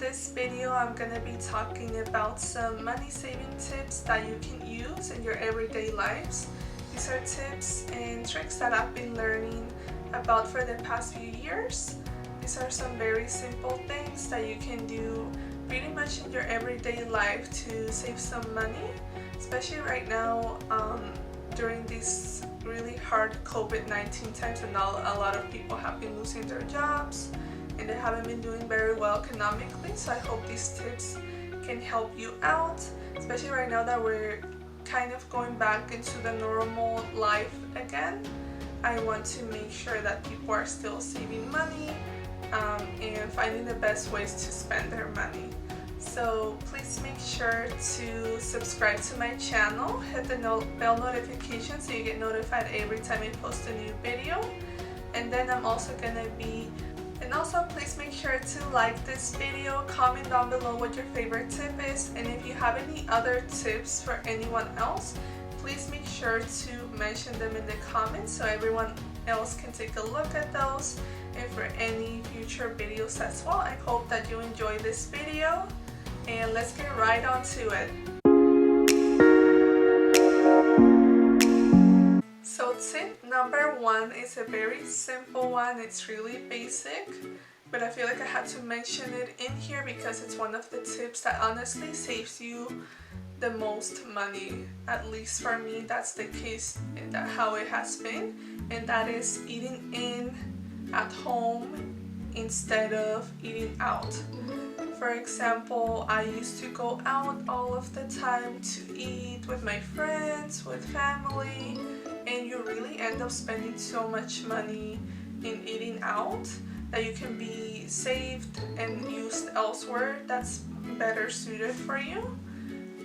this video, I'm gonna be talking about some money saving tips that you can use in your everyday lives. These are tips and tricks that I've been learning about for the past few years. These are some very simple things that you can do pretty much in your everyday life to save some money, especially right now during these really hard COVID-19 times, and a lot of people have been losing their jobs and they haven't been doing very well economically. So I hope these tips can help you out, especially right now that we're kind of going back into the normal life again. I want to make sure that people are still saving money and finding the best ways to spend their money. So please make sure to subscribe to my channel, hit the bell notification so you get notified every time I post a new video. And then also please make sure to like this video, comment down below what your favorite tip is, and if you have any other tips for anyone else, please make sure to mention them in the comments so everyone else can take a look at those, and for any future videos as well. I hope that you enjoy this video, and let's get right on to it. So tip number one is a very simple one. It's really basic, but I feel like I had to mention it in here because it's one of the tips that honestly saves you the most money. At least for me, that's the case, and how it has been, and that is eating in at home instead of eating out. For example, I used to go out all of the time to eat with my friends, with family, and you really end up spending so much money in eating out that you can be saved and used elsewhere that's better suited for you.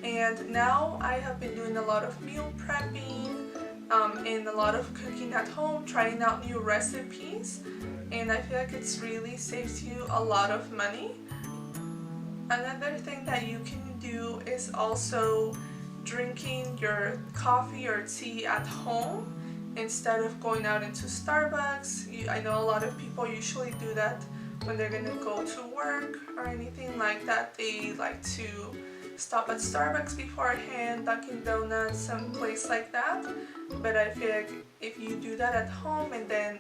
And now I have been doing a lot of meal prepping and a lot of cooking at home, trying out new recipes, and I feel like it's really saves you a lot of money. Another thing that you can do is also drinking your coffee or tea at home instead of going out into Starbucks. I know a lot of people usually do that when they're gonna go to work or anything like that. They like to stop at Starbucks beforehand, Dunkin' Donuts, some place like that. But I feel like if you do that at home and then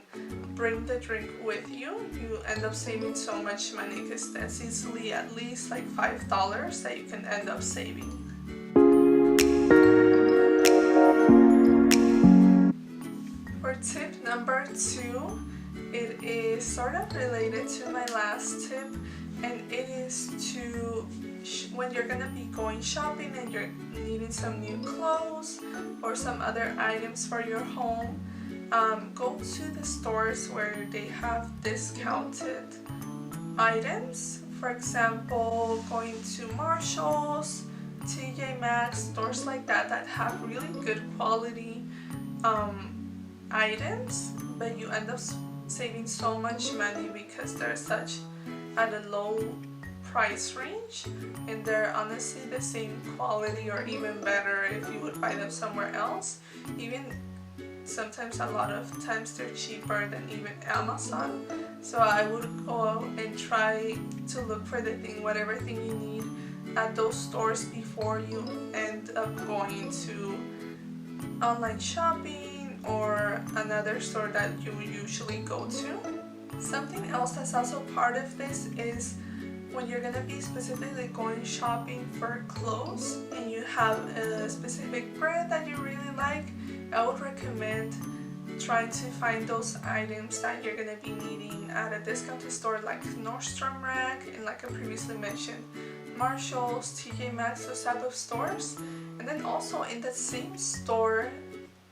bring the drink with you, you end up saving so much money, because that's easily at least like $5 that you can end up saving. For tip number two, it is sort of related to my last tip, and it is to when you're gonna be going shopping and you're needing some new clothes or some other items for your home, go to the stores where they have discounted items. For example, going to Marshall's, TJ Maxx, stores like that have really good quality items, but you end up saving so much money because they're such at a low price range, and they're honestly the same quality or even better if you would buy them somewhere else. Even sometimes, a lot of times, they're cheaper than even Amazon. So I would go and try to look for whatever thing you need at those stores before you end up going to online shopping or another store that you usually go to. Something else that's also part of this is when you're gonna be specifically going shopping for clothes and you have a specific brand that you really like, I would recommend trying to find those items that you're gonna be needing at a discounted store like Nordstrom Rack, and like I previously mentioned, Marshall's, TJ Maxx, those type of stores. And then also in the same store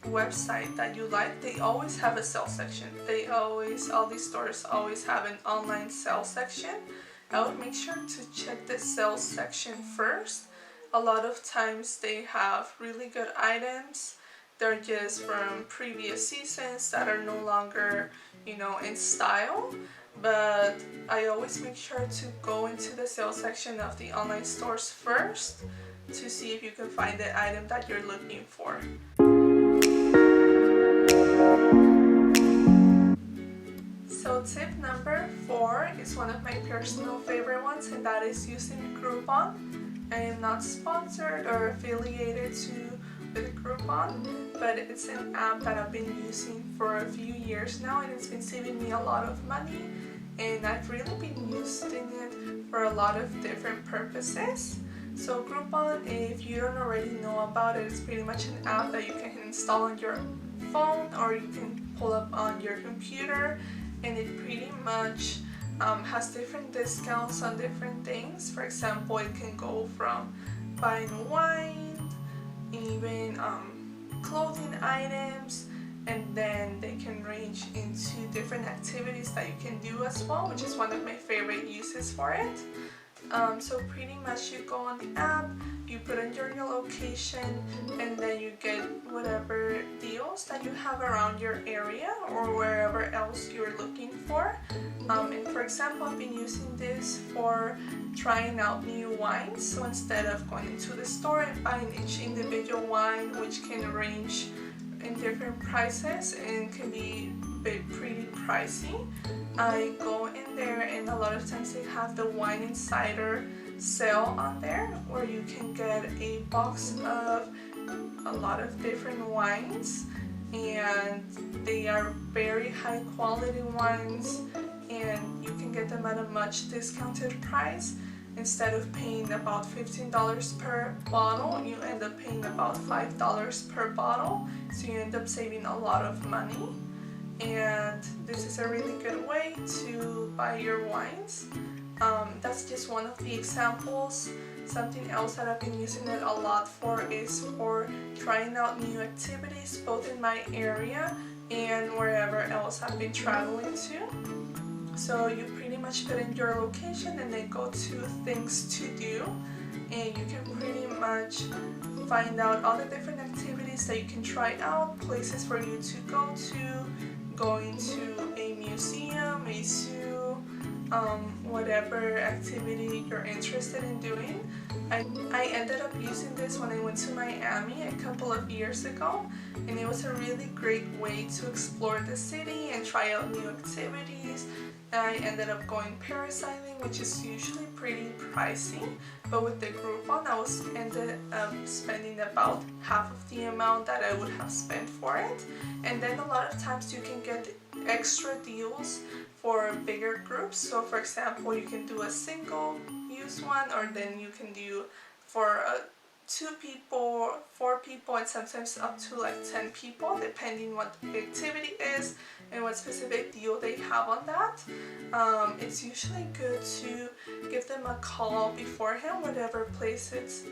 website that you like, they always have a sale section. All these stores always have an online sale section. I would make sure to check the sales section first. A lot of times they have really good items. They're just from previous seasons that are no longer, in style. But I always make sure to go into the sales section of the online stores first to see if you can find the item that you're looking for. So tip number 4 is one of my personal favorite ones, and that is using Groupon. I am not sponsored or affiliated with Groupon, but it's an app that I've been using for a few years now, and it's been saving me a lot of money, and I've really been using it for a lot of different purposes. So Groupon, if you don't already know about it, it's pretty much an app that you can install on your phone or you can pull up on your computer, and it pretty much has different discounts on different things. For example, it can go from buying wine, even clothing items, and then they can range into different activities that you can do as well, which is one of my favorite uses for it. So pretty much you go on the app, you put in your location, and then you get whatever deals that you have around your area or wherever else you're looking for. And for example, I've been using this for trying out new wines. So instead of going into the store and buying each individual wine, which can range in different prices and can be pretty pricey, I go in there, and a lot of times they have the Wine Insider sale on there where you can get a box of a lot of different wines, and they are very high quality wines, and you can get them at a much discounted price. Instead of paying about $15 per bottle, you end up paying about $5 per bottle, so you end up saving a lot of money. And this is a really good way to buy your wines. That's just one of the examples. Something else that I've been using it a lot for is for trying out new activities, both in my area and wherever else I've been traveling to. So you pretty much put in your location and then go to things to do, and you can pretty much find out all the different activities that you can try out, places for you to go to, going to a museum, a zoo, whatever activity you're interested in doing. I ended up using this when I went to Miami a couple of years ago, and it was a really great way to explore the city and try out new activities. I ended up going parasailing, which is usually pretty pricey, but with the Groupon I ended up spending about half of the amount that I would have spent for it. And then a lot of times you can get extra deals for bigger groups. So for example, you can do a single use one, or then you can do for 2 people, 4 people, and sometimes up to like 10 people, depending what the activity is and what specific deal they have on that. It's usually good to give them a call beforehand, whatever place it's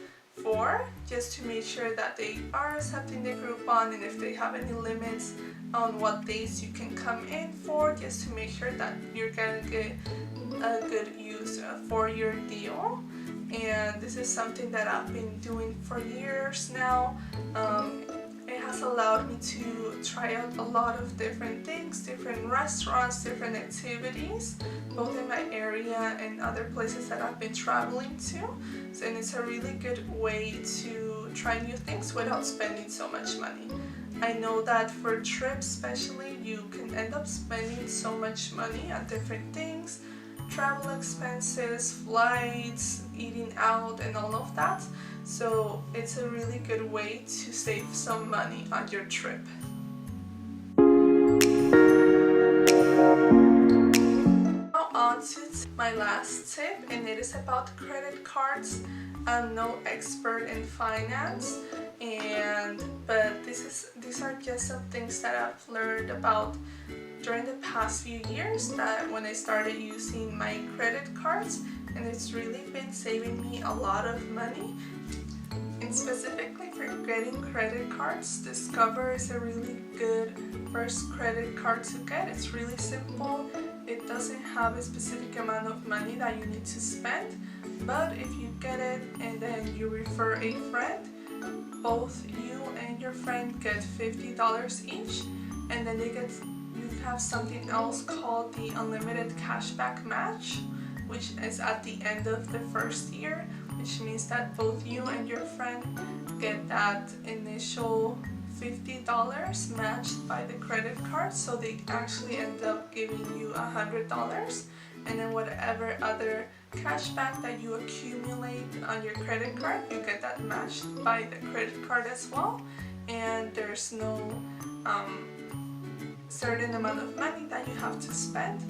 for, just to make sure that they are accepting the Groupon, and if they have any limits on what days you can come in for, just to make sure that you're gonna get a good use for your deal. And this is something that I've been doing for years now. It has allowed me to try out a lot of different things, different restaurants, different activities, both in my area and other places that I've been traveling to. And it's a really good way to try new things without spending so much money. I know that for trips especially, you can end up spending so much money on different things, travel expenses, flights, eating out, and all of that. So it's a really good way to save some money on your trip. Now on to my last tip, and it is about credit cards. I'm no expert in finance, but these are just some things that I've learned about during the past few years, that when I started using my credit cards, and it's really been saving me a lot of money. And specifically for getting credit cards, Discover is a really good first credit card to get. It's really simple. It doesn't have a specific amount of money that you need to spend, but if you get it and then you refer a friend, both you and your friend get $50 each, and then you have something else called the unlimited cashback match, which is at the end of the first year, which means that both you and your friend get that initial $50 matched by the credit card, so they actually end up giving you $100, and then whatever other cashback that you accumulate on your credit card, you get that matched by the credit card as well. And there's no certain amount of money that you have to spend,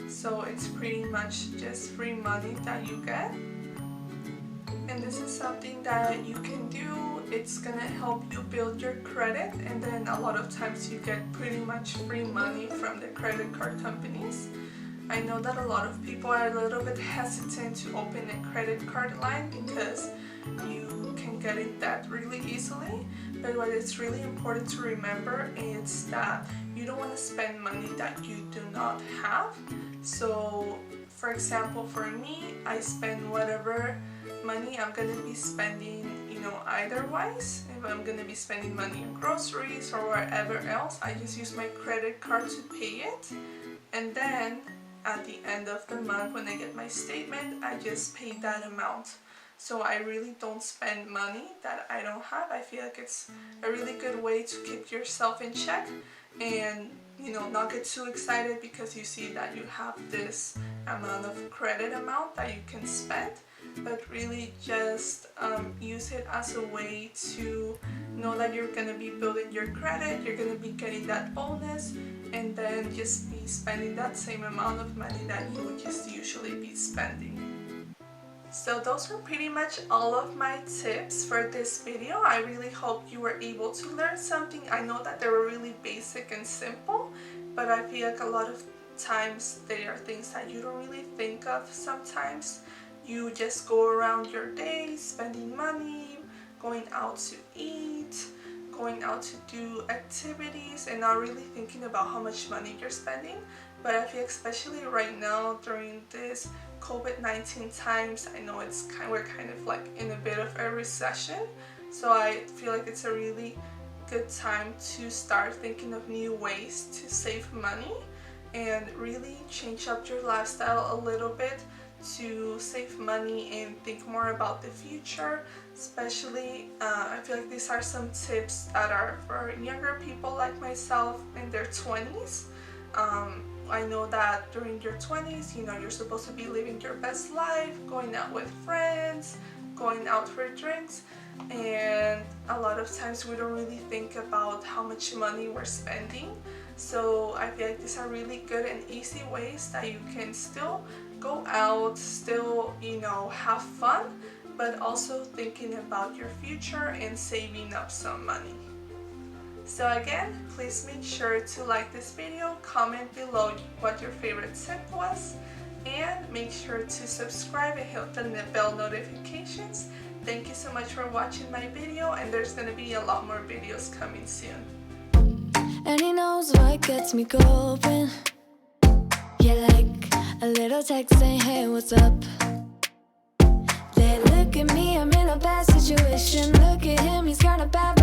so it's pretty much just free money that you get. And this is something that you can do. It's gonna help you build your credit, and then a lot of times you get pretty much free money from the credit card companies. I know that a lot of people are a little bit hesitant to open a credit card line because you can get in debt really easily, but what is really important to remember is that you don't want to spend money that you do not have. So for example, for me, I spend whatever money I'm gonna be spending, either wise. If I'm gonna be spending money on groceries or wherever else, I just use my credit card to pay it, and then at the end of the month when I get my statement, I just pay that amount. So I really don't spend money that I don't have. I feel like it's a really good way to keep yourself in check and not get too excited because you see that you have this amount of credit amount that you can spend, but really just use it as a way to know that you're going to be building your credit, you're going to be getting that bonus, and then just be spending that same amount of money that you would just usually be spending. So those were pretty much all of my tips for this video. I really hope you were able to learn something. I know that they were really basic and simple, but I feel like a lot of times they are things that you don't really think of sometimes. You just go around your day spending money, going out to eat, going out to do activities, and not really thinking about how much money you're spending. But I feel especially right now during this COVID-19 times, I know we're kind of like in a bit of a recession, so I feel like it's a really good time to start thinking of new ways to save money and really change up your lifestyle a little bit to save money and think more about the future. Especially I feel like these are some tips that are for younger people like myself in their 20s. I know that during your 20s, you're supposed to be living your best life, going out with friends, going out for drinks, and a lot of times we don't really think about how much money we're spending. So I feel like these are really good and easy ways that you can still go out, still, have fun, but also thinking about your future and saving up some money. So again, please make sure to like this video, comment below what your favorite tip was, and make sure to subscribe and hit the bell notifications. Thank you so much for watching my video, and there's gonna be a lot more videos coming soon. And he knows what gets me going. Yeah, like a little text saying, hey, what's up? They look at me, I'm in a bad situation. Look at him, he's kinda bad.